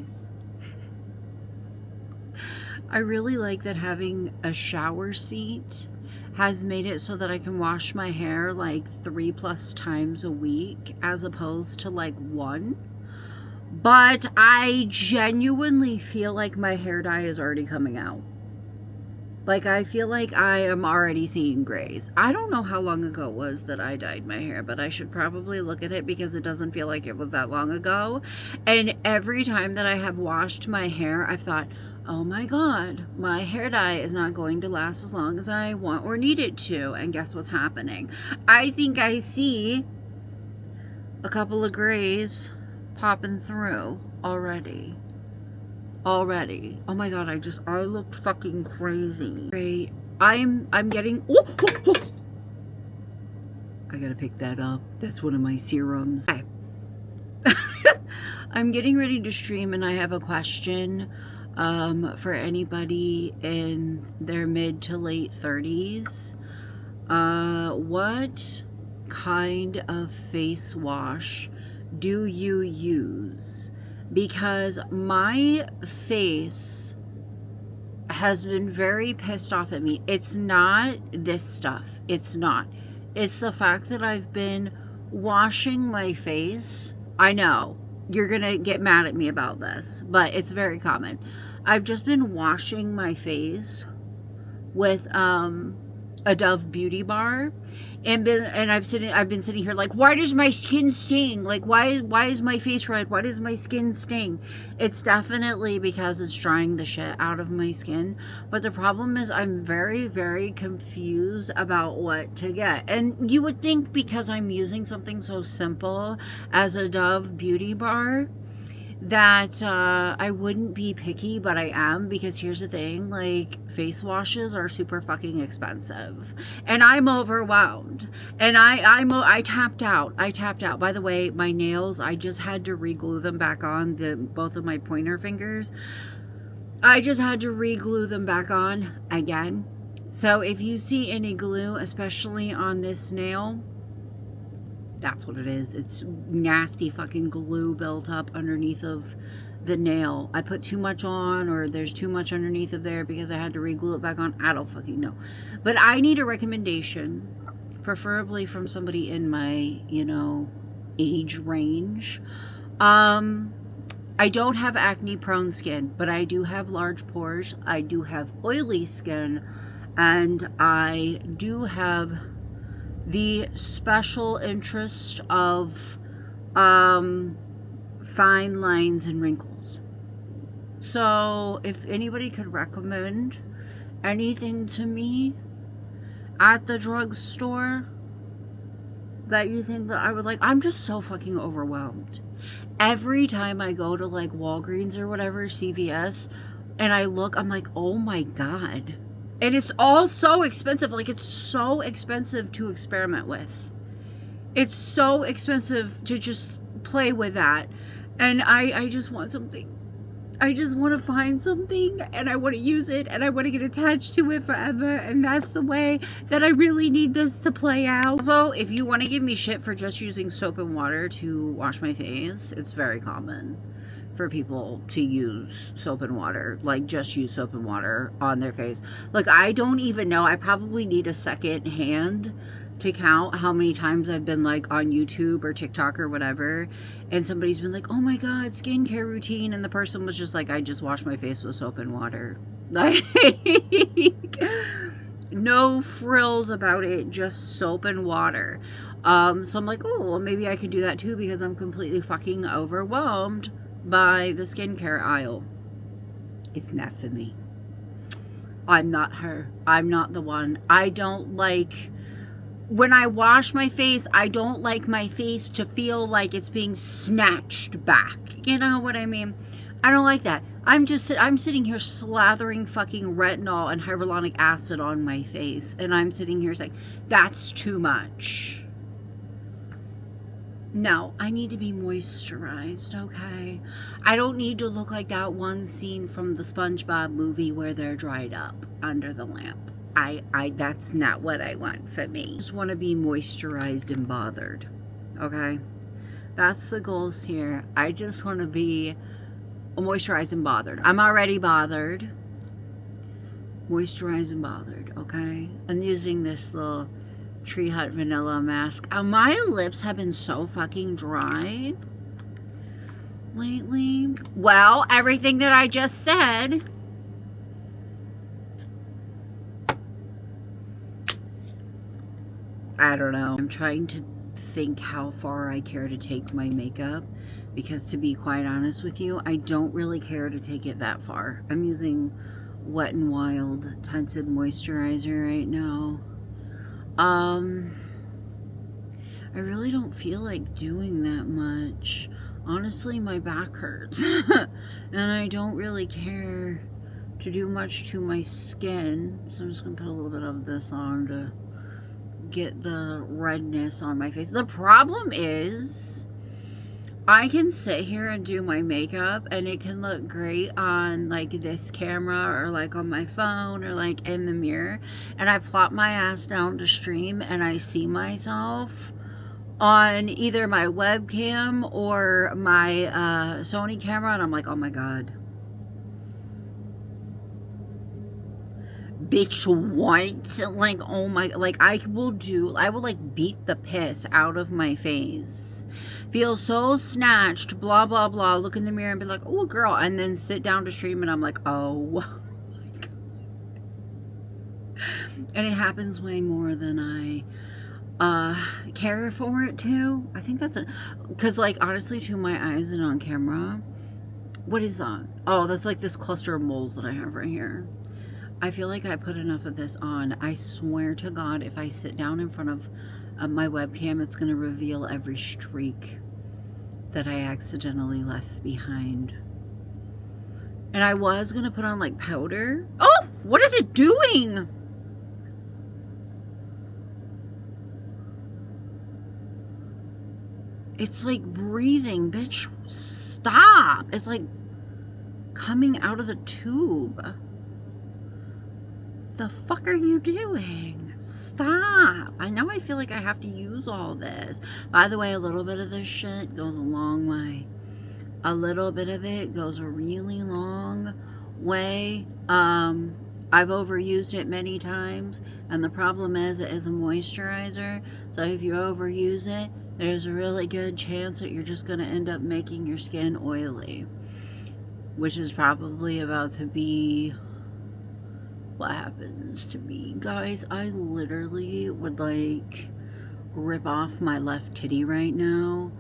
nice. I really like that having a shower seat has made it so that I can wash my hair like 3+ times a week as opposed to like 1. But I genuinely feel like my hair dye is already coming out. Like, I feel like I am already seeing grays. I don't know how long ago it was that I dyed my hair, but I should probably look at it because it doesn't feel like it was that long ago. And every time that I have washed my hair, I've thought, oh my God, my hair dye is not going to last as long as I want or need it to. And guess what's happening? I think I see a couple of grays popping through already. Oh my God, I look fucking crazy. Great. I'm getting, I gotta pick that up. That's one of my serums. Okay. I'm getting ready to stream and I have a question for anybody in their mid to late 30s. What kind of face wash do you use? Because my face has been very pissed off at me. It's not this stuff. It's not. It's the fact that I've been washing my face. I know you're gonna get mad at me about this, but it's very common. I've just been washing my face with a Dove beauty bar, and I've been sitting here like, why does my skin sting? Like, why is my face red? Why does my skin sting? It's definitely because it's drying the shit out of my skin. But the problem is I'm very, very confused about what to get. And you would think because I'm using something so simple as a Dove beauty bar that I wouldn't be picky, but I am, because here's the thing, like, face washes are super fucking expensive and I'm overwhelmed, and I tapped out. By the way, my nails, I just had to re-glue them back on, both of my pointer fingers. I just had to re-glue them back on again. So if you see any glue, especially on this nail, that's what it is. It's nasty fucking glue built up underneath of the nail. I put too much on, or there's too much underneath of there because I had to re-glue it back on. I don't fucking know. But I need a recommendation, preferably from somebody in my, age range. I don't have acne prone skin, but I do have large pores. I do have oily skin, and I do have the special interest of fine lines and wrinkles. So if anybody could recommend anything to me at the drugstore that you think that I would like, I'm just so fucking overwhelmed. Every time I go to like Walgreens or whatever, CVS, and I look, I'm like, oh my God. And it's all so expensive. Like, it's so expensive to experiment with. It's so expensive to just play with that. And I just want something. I just want to find something, and I want to use it, and I want to get attached to it forever. And that's the way that I really need this to play out. Also, if you want to give me shit for just using soap and water to wash my face, it's very common for people to use soap and water, like just use soap and water on their face. Like, I don't even know, I probably need a second hand to count how many times I've been like on YouTube or TikTok or whatever, and somebody's been like, oh my God, skincare routine, and the person was just like, I just wash my face with soap and water. Like, no frills about it, just soap and water. So I'm like, oh, well, maybe I can do that too, because I'm completely fucking overwhelmed by the skincare aisle. It's not for me. I'm not her. I'm not the one. I don't like, when I wash my face, I don't like my face to feel like it's being snatched back. You know what I mean? I don't like that. I'm sitting here slathering fucking retinol and hyaluronic acid on my face, and I'm sitting here saying, that's too much. No, I need to be moisturized, okay? I don't need to look like that one scene from the SpongeBob movie where they're dried up under the lamp. That's not what I want for me. I just want to be moisturized and bothered, okay? That's the goals here. I just want to be moisturize and bothered. I'm already bothered. Moisturize and bothered, okay? I'm using this little Tree Hut Vanilla mask. My lips have been so fucking dry lately. Well, everything that I just said. I don't know. I'm trying to think how far I care to take my makeup, because to be quite honest with you, I don't really care to take it that far. I'm using Wet n Wild tinted moisturizer right now. I really don't feel like doing that much. Honestly, my back hurts. And I don't really care to do much to my skin. So I'm just going to put a little bit of this on to get the redness on my face. The problem is, I can sit here and do my makeup and it can look great on like this camera or like on my phone or like in the mirror, and I plop my ass down to stream and I see myself on either my webcam or my Sony camera, and I'm like, oh my god, bitch, what? Like, oh my, like I will like beat the piss out of my face, feel so snatched, blah blah blah, look in the mirror and be like, oh girl, and then sit down to stream and I'm like, oh my god. And it happens way more than I care for it to. I think that's it, because like honestly, to my eyes and on camera, what is that? Oh, that's like this cluster of moles that I have right here. I feel like I put enough of this on. I swear to God, if I sit down in front of my webcam, it's going to reveal every streak that I accidentally left behind. And I was going to put on like powder. Oh, what is it doing? It's like breathing, bitch. Stop. It's like coming out of the tube. The fuck are you doing? Stop. I know I feel like I have to use all this. By the way, a little bit of this shit goes a long way. A little bit of it goes a really long way. I've overused it many times, and the problem is it is a moisturizer. So if you overuse it, there's a really good chance that you're just going to end up making your skin oily, which is probably about to be what happens to me. Guys, I literally would like rip off my left titty right now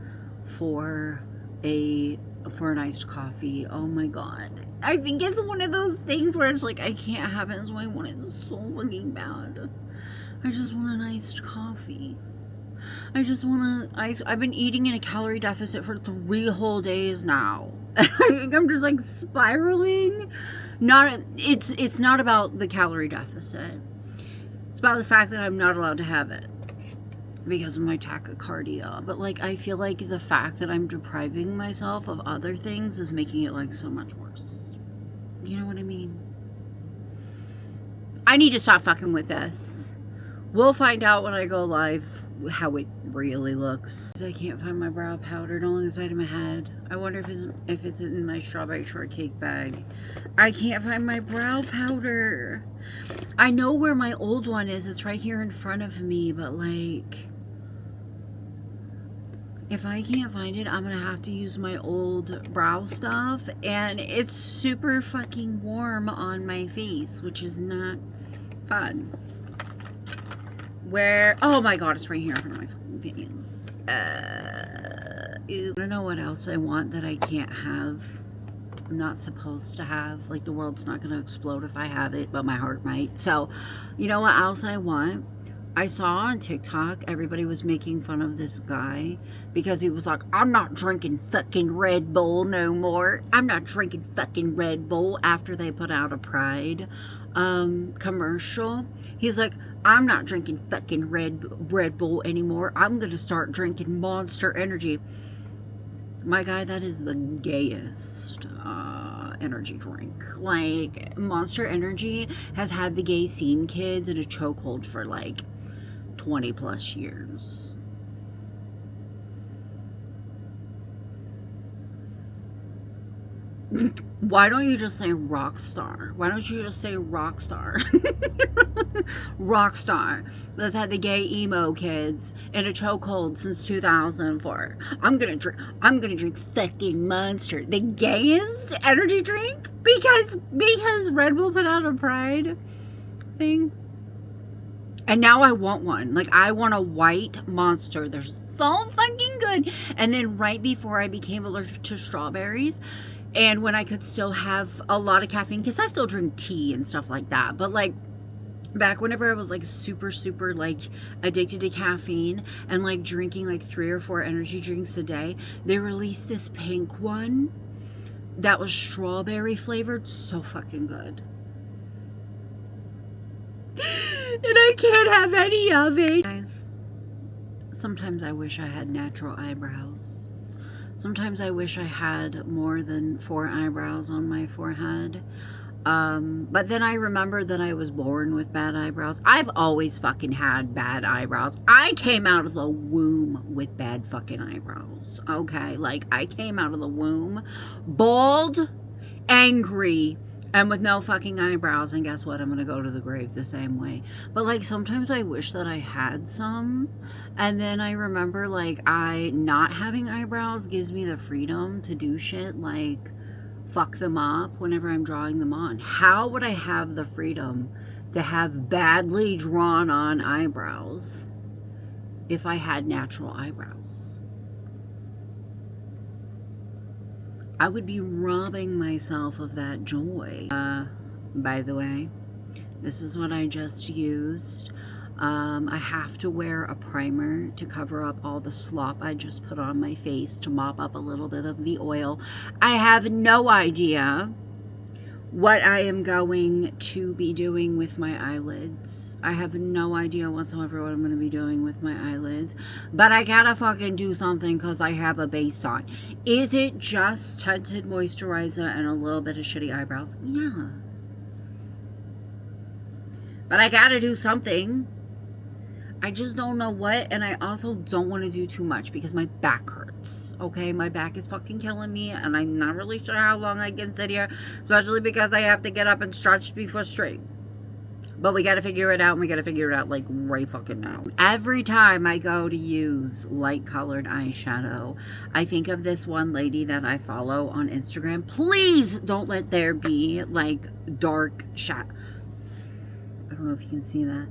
for an iced coffee. Oh my god. I think it's one of those things where it's like I can't have it, so I want it so fucking bad. I just want an iced coffee. I just want to I've been eating in a calorie deficit for 3 whole days now. I think I'm just like spiraling. It's not about the calorie deficit. It's about the fact that I'm not allowed to have it because of my tachycardia. But like, I feel like the fact that I'm depriving myself of other things is making it like so much worse. You know what I mean? I need to stop fucking with this. We'll find out when I go live how it really looks. I can't find my brow powder along the side of my head. I wonder if it's in my strawberry shortcake bag. I can't find my brow powder. I know where my old one is. It's right here in front of me, but like, if I can't find it, I'm gonna have to use my old brow stuff, and it's super fucking warm on my face, which is not fun. Where, oh my god, it's right here in front of my fucking face. I don't know what else I want that I can't have. I'm not supposed to have. Like, the world's not gonna explode if I have it, but my heart might. So, you know what else I want? I saw on TikTok, everybody was making fun of this guy because he was like, I'm not drinking fucking Red Bull no more. I'm not drinking fucking Red Bull after they put out a Pride commercial. He's like, I'm not drinking fucking Red Bull anymore. I'm going to start drinking Monster Energy. My guy, that is the gayest energy drink. Like, Monster Energy has had the gay scene kids in a chokehold for like 20 plus years. Why don't you just say rock star? Why don't you just say rock star? Rock star that's had the gay emo kids in a chokehold since 2004. I'm gonna drink fucking Monster, the gayest energy drink, because Red Bull put out a Pride thing. And now I want one. Like, I want a white Monster. They're so fucking good. And then right before I became allergic to strawberries, and when I could still have a lot of caffeine, because I still drink tea and stuff like that. But, like, back whenever I was, like, super, like, addicted to caffeine and, like, drinking, like, 3 or 4 energy drinks a day, they released this pink one that was strawberry flavored. So fucking good. And I can't have any of it. Guys, sometimes I wish I had natural eyebrows. Sometimes I wish I had more than 4 eyebrows on my forehead. But then I remember that I was born with bad eyebrows. I've always fucking had bad eyebrows. I came out of the womb with bad fucking eyebrows. Okay? Like, I came out of the womb bald, angry, and with no fucking eyebrows, and guess what? I'm gonna go to the grave the same way. But, like, sometimes I wish that I had some, and then I remember, like, not having eyebrows gives me the freedom to do shit, like, fuck them up whenever I'm drawing them on. How would I have the freedom to have badly drawn on eyebrows if I had natural eyebrows? I would be robbing myself of that joy. By the way, this is what I just used. I have to wear a primer to cover up all the slop I just put on my face, to mop up a little bit of the oil. I have no idea what I am going to be doing with my eyelids. I have no idea whatsoever what I'm going to be doing with my eyelids. But I gotta fucking do something because I have a base on. Is it just tinted moisturizer and a little bit of shitty eyebrows? Yeah. But I gotta do something. I just don't know what, and I also don't want to do too much because my back hurts. Okay, my back is fucking killing me, and I'm not really sure how long I can sit here, especially because I have to get up and stretch before straight. But we gotta figure it out, and we gotta figure it out, like, right fucking now. Every time I go to use light-colored eyeshadow, I think of this one lady that I follow on Instagram. Please don't let there be, like, dark shadow. I don't know if you can see that.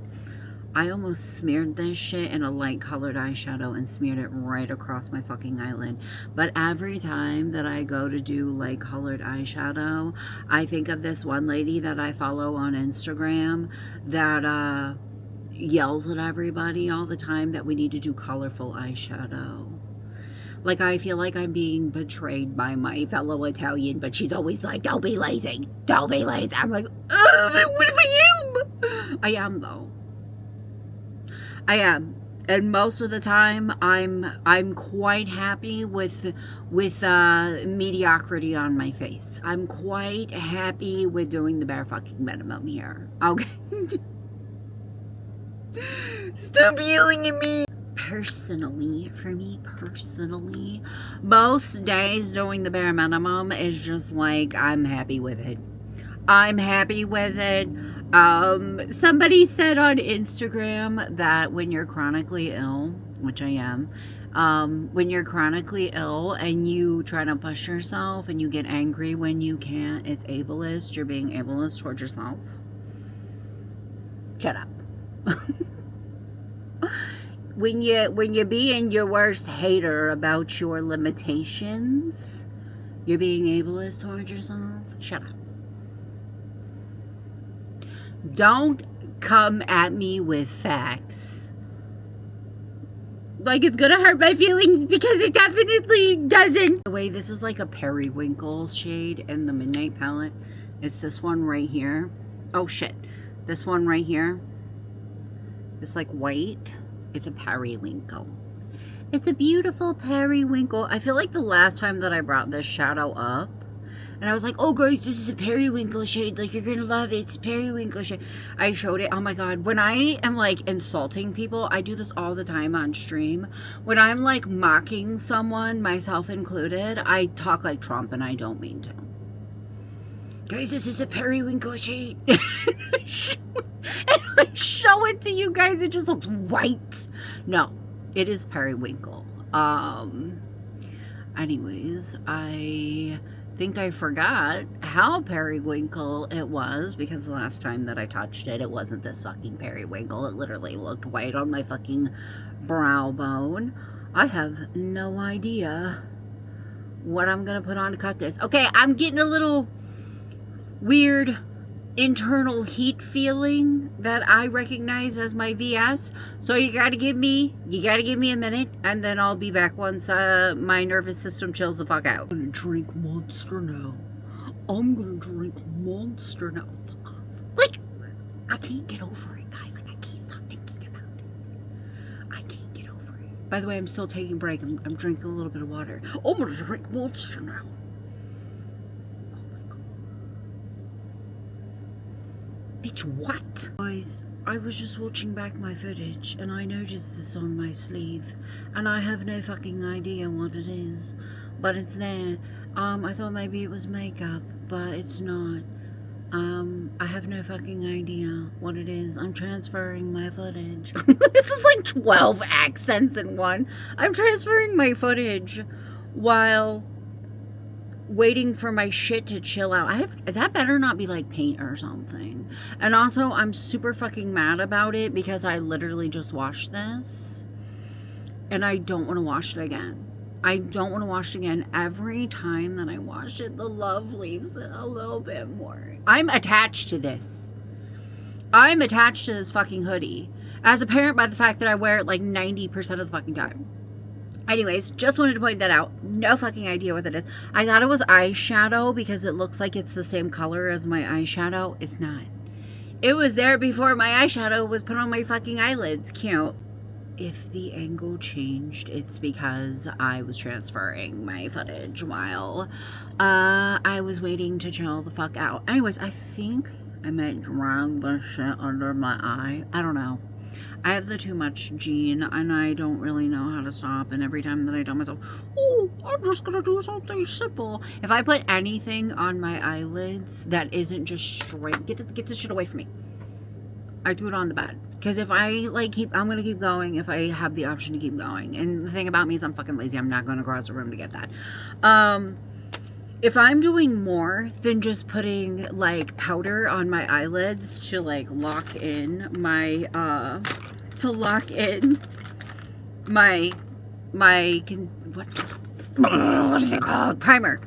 I almost smeared this shit in a light colored eyeshadow and smeared it right across my fucking eyelid. But every time that I go to do light colored eyeshadow, I think of this one lady that I follow on Instagram that yells at everybody all the time that we need to do colorful eyeshadow. Like, I feel like I'm being betrayed by my fellow Italian, but she's always like, don't be lazy. Don't be lazy. I'm like, but what if I am? I am, though. I am, and most of the time I'm quite happy with mediocrity on my face. I'm quite happy with doing the bare fucking minimum here. Okay. Stop yelling at me. Personally, for me personally, most days doing the bare minimum is just like, I'm happy with it. I'm happy with it. Somebody said on Instagram that when you're chronically ill, which I am, when you're chronically ill and you try to push yourself and you get angry when you can't, it's ableist. You're being ableist towards yourself. Shut up. When you're being your worst hater about your limitations, you're being ableist towards yourself. Shut up. Don't come at me with facts like it's gonna hurt my feelings, because it definitely doesn't. By the way, this is like a periwinkle shade in the Midnight palette. It's this one right here. Oh shit. This one right here. This like white. It's a periwinkle. It's a beautiful periwinkle. I feel like the last time that I brought this shadow up, and I was like, oh guys, this is a periwinkle shade. Like, you're gonna love it. It's a periwinkle shade. I showed it. Oh my god. When I am like insulting people, I do this all the time on stream. When I'm like mocking someone, myself included, I talk like Trump, and I don't mean to. Guys, this is a periwinkle shade. And I show it to you guys, it just looks white. No, it is periwinkle. Anyways, I think I forgot how periwinkle it was, because the last time that I touched it, it wasn't this fucking periwinkle. It literally looked white on my fucking brow bone. I have no idea what I'm gonna put on to cut this. Okay, I'm getting a little weird internal heat feeling that I recognize as my VS. So you gotta give me a minute, and then I'll be back once my nervous system chills the fuck out. I'm gonna drink Monster now. I'm gonna drink Monster now. Fuck off. Like, I can't get over it, guys. Like, I can't stop thinking about it. I can't get over it. By the way, I'm still taking a break. I'm drinking a little bit of water. I'm gonna drink Monster now. Bitch, what? Guys, I was just watching back my footage and I noticed this on my sleeve and I have no fucking idea what it is, but it's there. I thought maybe it was makeup, but it's not. I have no fucking idea what it is. I'm transferring my footage. This is like 12 accents in one. I'm transferring my footage while waiting for my shit to chill out. That better not be like paint or something. And also, I'm super fucking mad about it because I literally just washed this and I don't want to wash it again. I don't want to wash it again. Every time that I wash it, the love leaves it a little bit more. I'm attached to this. I'm attached to this fucking hoodie, as apparent by the fact that I wear it like 90% of the fucking time. Anyways, just wanted to point that out. No fucking idea what that is. I thought it was eyeshadow because it looks like it's the same color as my eyeshadow. It's not. It was there before my eyeshadow was put on my fucking eyelids. Cute. If the angle changed, it's because I was transferring my footage while I was waiting to chill the fuck out. Anyways, I think I might drag the shit under my eye. I don't know. I have the too much gene and I don't really know how to stop, and every time that I tell myself, oh, I'm just gonna do something simple. If I put anything on my eyelids that isn't just straight, get this shit away from me. I do it on the bed. Because if I like I'm gonna keep going if I have the option to keep going. And the thing about me is I'm fucking lazy. I'm not gonna cross the room to get that. If I'm doing more than just putting like powder on my eyelids to like lock in my what is it called? Primer.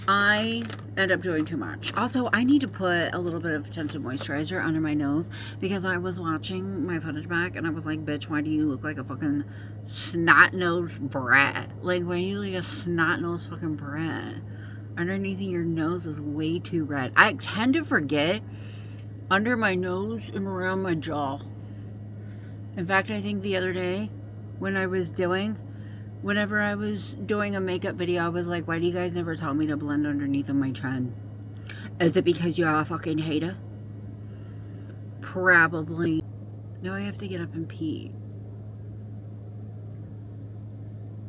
I end up doing too much. Also, I need to put a little bit of tinted moisturizer under my nose because I was watching my footage back and I was like, bitch, why do you look like a fucking snot-nosed brat? Like, why do you look like a snot-nosed fucking brat? Underneath your nose is way too red. I tend to forget under my nose and around my jaw. In fact, I think the other day whenever I was doing a makeup video, I was like, why do you guys never tell me to blend underneath of my chin? Is it because you're a fucking hater? Probably. Now I have to get up and pee.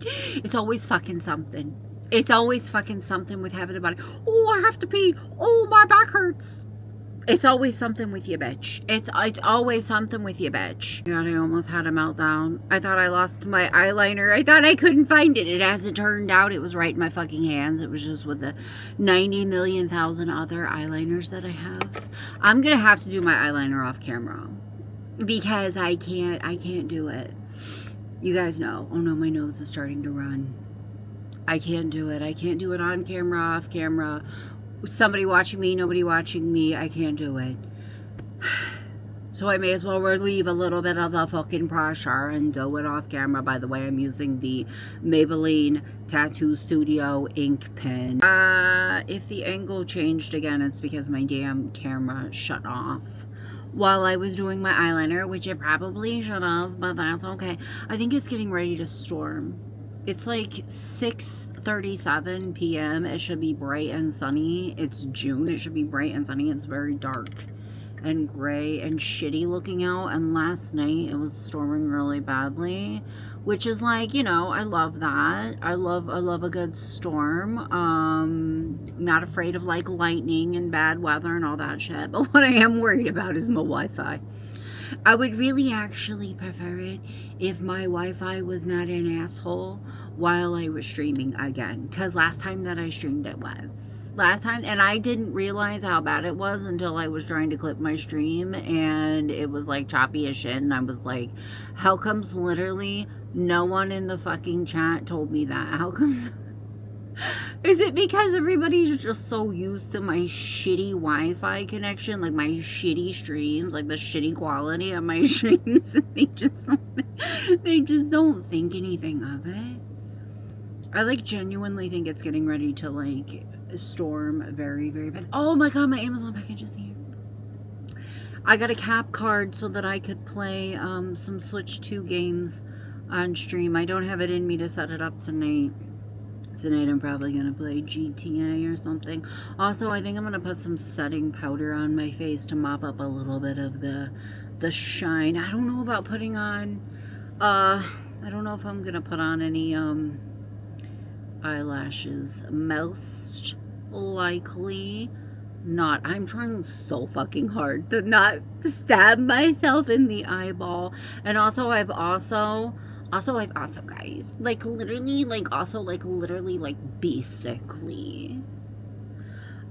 It's always fucking something. It's always fucking something with having a body. Oh, I have to pee. Oh, my back hurts. It's always something with you, bitch. It's always something with you, bitch. God, I almost had a meltdown. I thought I lost my eyeliner. I thought I couldn't find it. And as it turned out, it was right in my fucking hands. It was just with the 90 million thousand other eyeliners that I have. I'm gonna have to do my eyeliner off camera because I can't do it. You guys know. Oh no, my nose is starting to run. I can't do it. I can't do it on camera, off camera. Somebody watching me, nobody watching me. I can't do it. So I may as well relieve a little bit of the fucking pressure and do it off camera. By the way, I'm using the Maybelline Tattoo Studio ink pen. If the angle changed again, it's because my damn camera shut off while I was doing my eyeliner, which it probably should have, but that's okay. I think it's getting ready to storm. It's like 6:37 p.m. It should be bright and sunny. It's June. It should be bright and sunny. It's very dark and gray and shitty looking out, and last night it was storming really badly, which is like, you know, I love that. I love a good storm. Not afraid of like lightning and bad weather and all that shit, but what I am worried about is my Wi-Fi. I would really actually prefer it if my Wi-Fi was not an asshole while I was streaming again. Because last time that I streamed it was. Last time, and I didn't realize how bad it was until I was trying to clip my stream and it was like choppy as shit. And I was like, how comes literally no one in the fucking chat told me that? How comes... Is it because everybody's just so used to my shitty Wi-Fi connection, like my shitty streams, like the shitty quality of my streams, that they just don't think anything of it? I like genuinely think it's getting ready to like storm very, very bad. Oh my god, my Amazon package is here. I got a cap card so that I could play some Switch 2 games on stream. I don't have it in me to set it up tonight. Tonight I'm probably going to play GTA or something. Also, I think I'm going to put some setting powder on my face to mop up a little bit of the shine. I don't know about putting on, I don't know if I'm going to put on any eyelashes. Most likely not. I'm trying so fucking hard to not stab myself in the eyeball. And also, I've also guys, like literally, basically,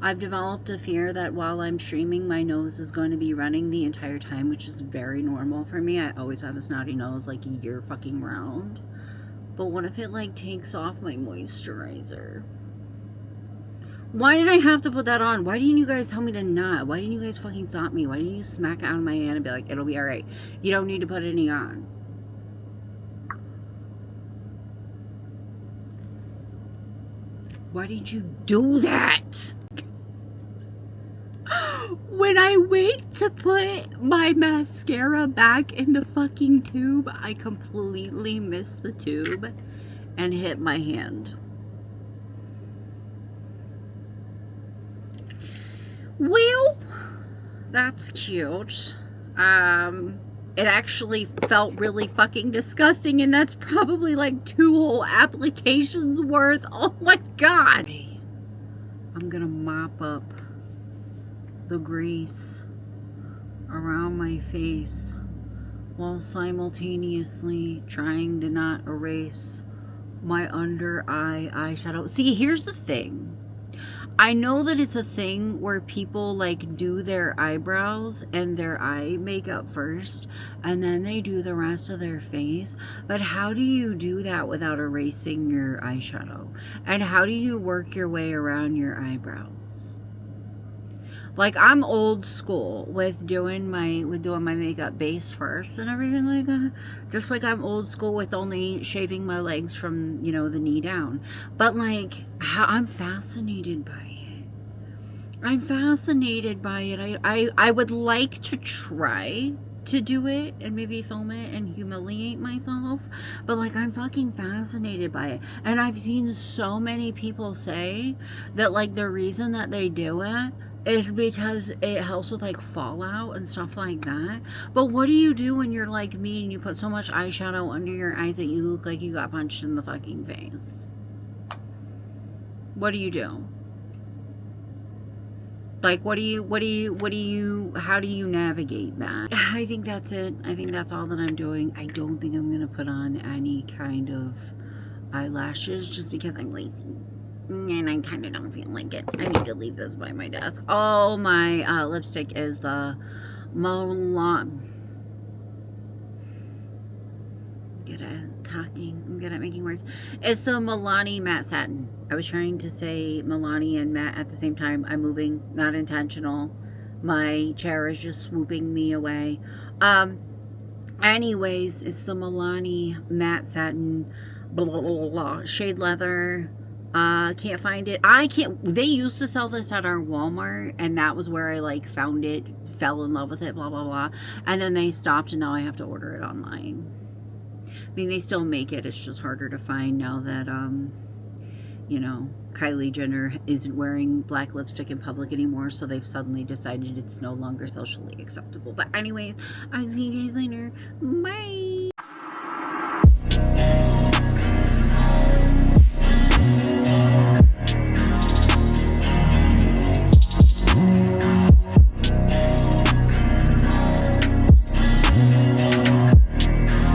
I've developed a fear that while I'm streaming, my nose is going to be running the entire time, which is very normal for me. I always have a snotty nose like year fucking round. But what if it like takes off my moisturizer? Why did I have to put that on? Why didn't you guys tell me to not? Why didn't you guys fucking stop me? Why didn't you smack it out of my hand and be like, it'll be alright. You don't need to put any on. Why did you do that? When I wait to put my mascara back in the fucking tube, I completely missed the tube and hit my hand. Well, that's cute. It actually felt really fucking disgusting, and that's probably like 2 whole applications worth. Oh my god! I'm gonna mop up the grease around my face while simultaneously trying to not erase my under eye eyeshadow. See, here's the thing. I know that it's a thing where people like do their eyebrows and their eye makeup first and then they do the rest of their face. But how do you do that without erasing your eyeshadow? And how do you work your way around your eyebrows? Like, I'm old school with doing my makeup base first and everything like that. Just like I'm old school with only shaving my legs from, you know, the knee down. But like, I'm fascinated by it. I'm fascinated by it. I would like to try to do it and maybe film it and humiliate myself, but like, I'm fucking fascinated by it. And I've seen so many people say that like the reason that they do it is because it helps with like fallout and stuff like that. But what do you do when you're like me and you put so much eyeshadow under your eyes that you look like you got punched in the fucking face? What do you do? Like, how do you navigate that? I think that's it. I think that's all that I'm doing. I don't think I'm gonna put on any kind of eyelashes just because I'm lazy. And I kind of don't feel like it. I need to leave this by my desk. Oh, my lipstick is the Milan. Good at talking. I'm good at making words. It's the Milani Matte Satin. I was trying to say Milani and matte at the same time. I'm moving, not intentional. My chair is just swooping me away. Anyways, it's the Milani Matte Satin, blah, blah, blah, blah, shade leather. Can't find it. They used to sell this at our Walmart, and that was where I like found it, fell in love with it, blah, blah, blah. And then they stopped, and now I have to order it online. I mean, they still make it. It's just harder to find now that, you know, Kylie Jenner isn't wearing black lipstick in public anymore, so they've suddenly decided it's no longer socially acceptable. But anyways, I'll see you guys later. Bye.